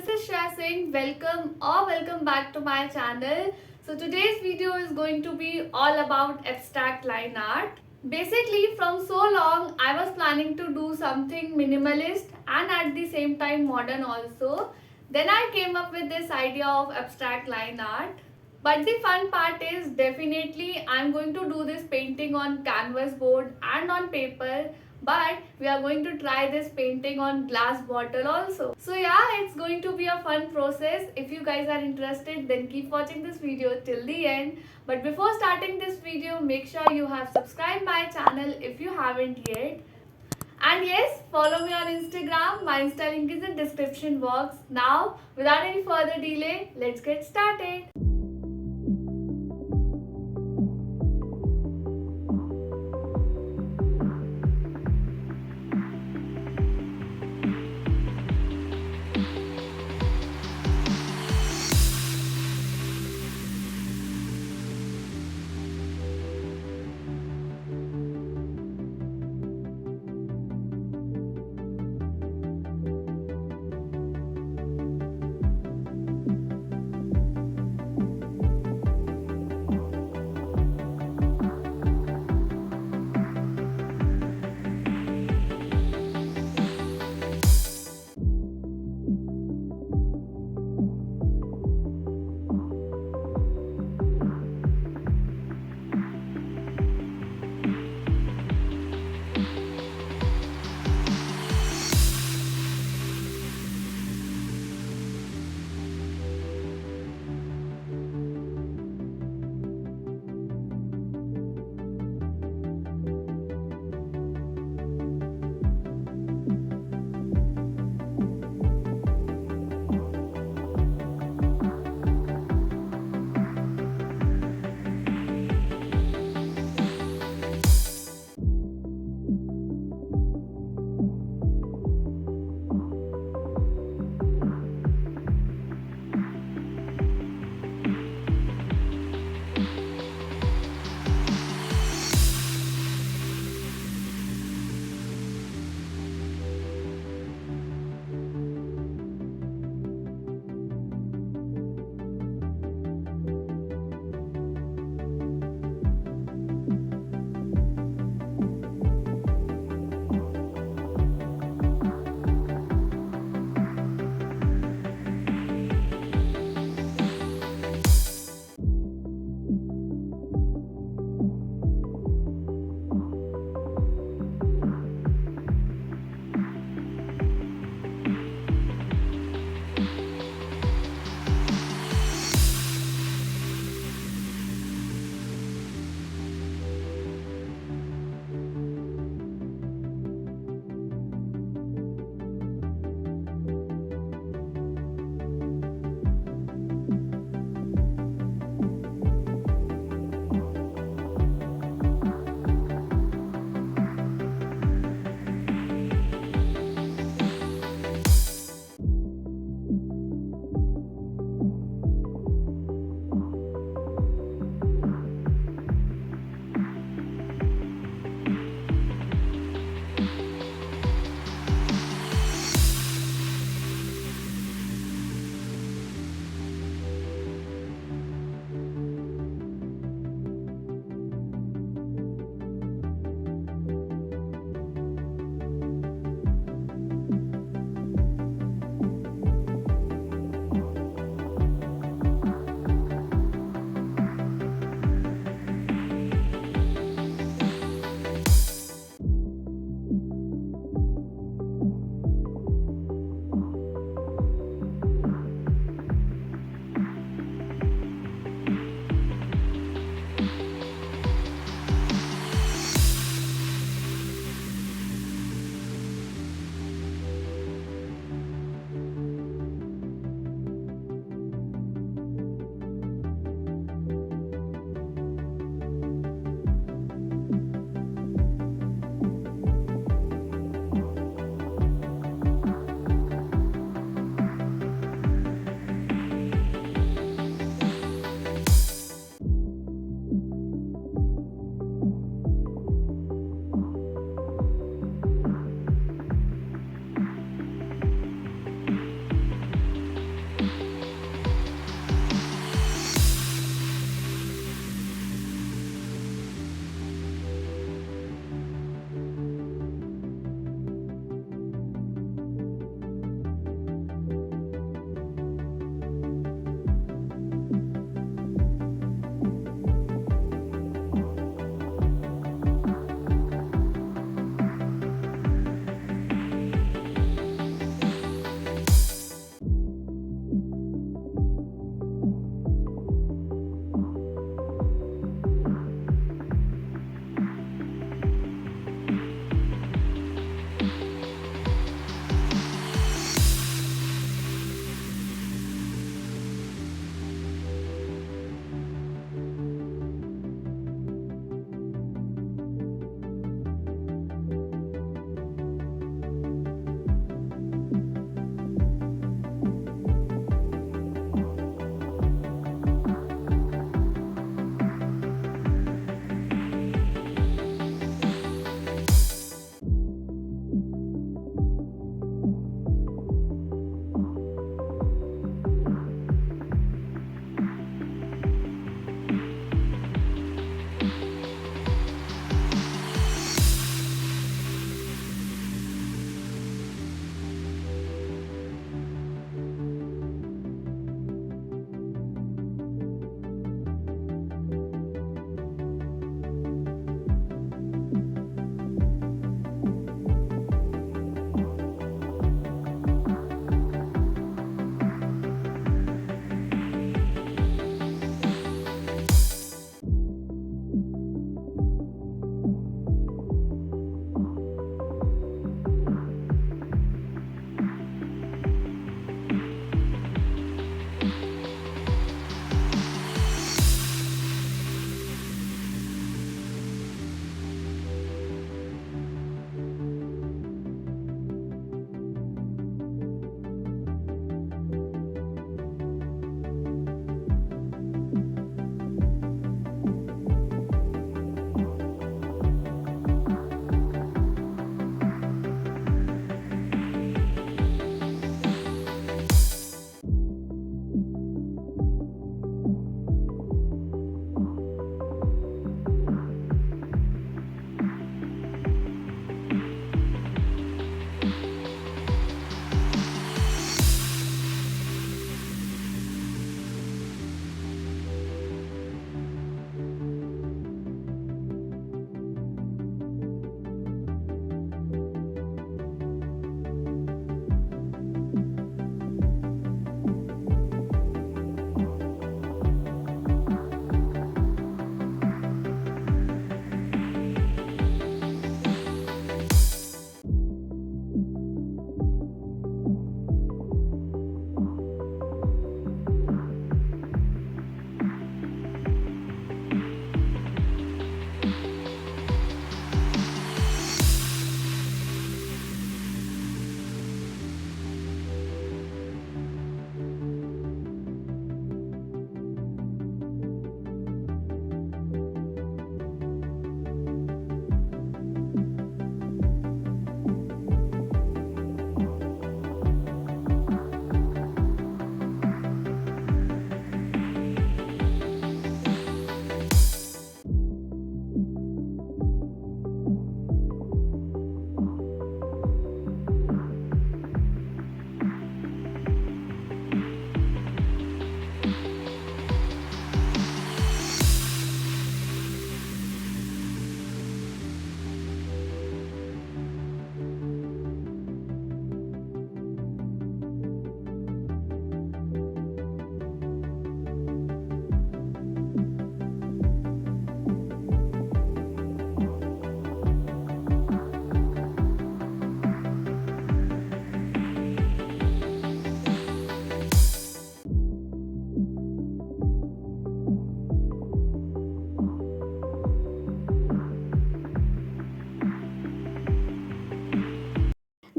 this is Shreya Singh. Welcome back to my channel. So today's video is going to be all about abstract line art. Basically, from so long I was planning to do something minimalist and at the same time modern also. Then I came up with this idea of abstract line art. But the fun part is definitely I'm going to do this painting on canvas board and on paper, but we are going to try this painting on glass bottle also. So yeah, it's going to be a fun process. If you guys are interested, then keep watching this video till the end. But before starting this video, make sure you have subscribed my channel if you haven't yet. And yes, follow me on Instagram. My Insta link is in description box. Now, without any further delay, let's get started.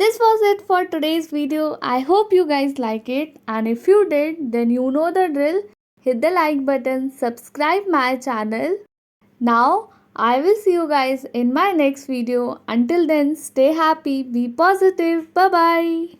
This was it for today's video. I hope you guys like it, and if you did, then you know the drill. Hit the like button, subscribe my channel. Now I will see you guys in my next video. Until then, stay happy, be positive. Bye bye.